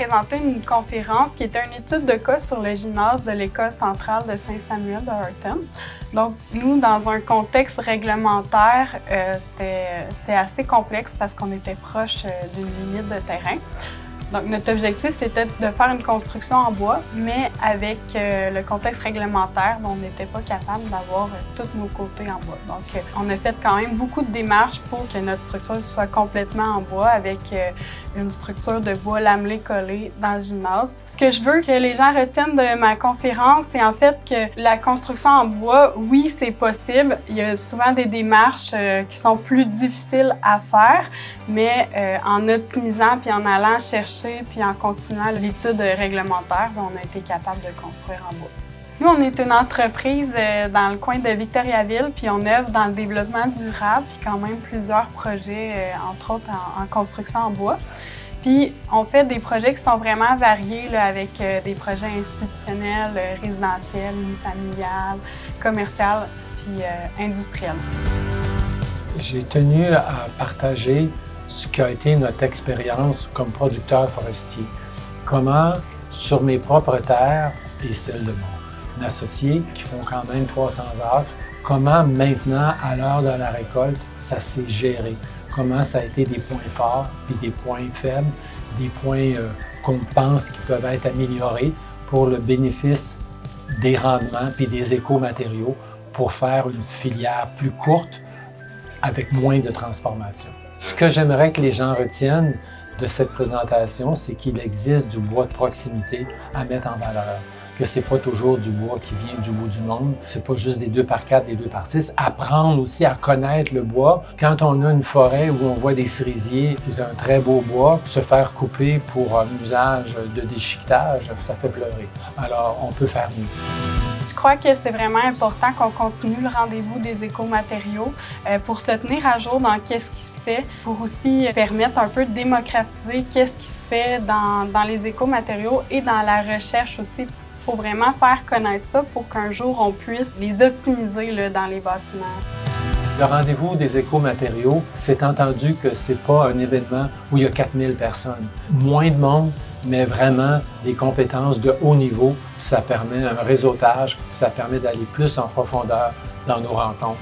présenté une conférence qui était une étude de cas sur le gymnase de l'École centrale de Saint-Samuel de Horton. Donc, nous, dans un contexte réglementaire, c'était assez complexe parce qu'on était proche d'une limite de terrain. Donc, notre objectif, c'était de faire une construction en bois, mais avec le contexte réglementaire, on n'était pas capable d'avoir tous nos côtés en bois. Donc, on a fait quand même beaucoup de démarches pour que notre structure soit complètement en bois, avec une structure de bois lamelé collé dans le gymnase. Ce que je veux que les gens retiennent de ma conférence, c'est en fait que la construction en bois, oui, c'est possible. Il y a souvent des démarches qui sont plus difficiles à faire, mais en optimisant puis en allant chercher puis en continuant l'étude réglementaire, on a été capable de construire en bois. Nous, on est une entreprise dans le coin de Victoriaville, puis on œuvre dans le développement durable, puis quand même plusieurs projets, entre autres en construction en bois. Puis on fait des projets qui sont vraiment variés, là, avec des projets institutionnels, résidentiels, unifamiliales, commerciaux, puis industriels. J'ai tenu à partager ce qui a été notre expérience comme producteur forestier. Comment, sur mes propres terres et celles de mon associé, qui font quand même 300 acres, comment maintenant, à l'heure de la récolte, ça s'est géré. Comment ça a été des points forts puis des points faibles, des points qu'on pense qui peuvent être améliorés pour le bénéfice des rendements puis des écomatériaux pour faire une filière plus courte avec moins de transformation. Ce que j'aimerais que les gens retiennent de cette présentation, c'est qu'il existe du bois de proximité à mettre en valeur. Que c'est pas toujours du bois qui vient du bout du monde, c'est pas juste des 2x4, des 2x6. Apprendre aussi à connaître le bois. Quand on a une forêt où on voit des cerisiers, qui est un très beau bois, se faire couper pour un usage de déchiquetage, ça fait pleurer. Alors, on peut faire mieux. Je crois que c'est vraiment important qu'on continue le rendez-vous des écomatériaux pour se tenir à jour dans qu'est-ce qui se fait, pour aussi permettre un peu de démocratiser qu'est-ce qui se fait dans les écomatériaux et dans la recherche aussi. Il faut vraiment faire connaître ça pour qu'un jour on puisse les optimiser là, dans les bâtiments. Le rendez-vous des écomatériaux, c'est entendu que c'est pas un événement où il y a 4000 personnes. Moins de monde, mais vraiment des compétences de haut niveau. Ça permet un réseautage, ça permet d'aller plus en profondeur dans nos rencontres.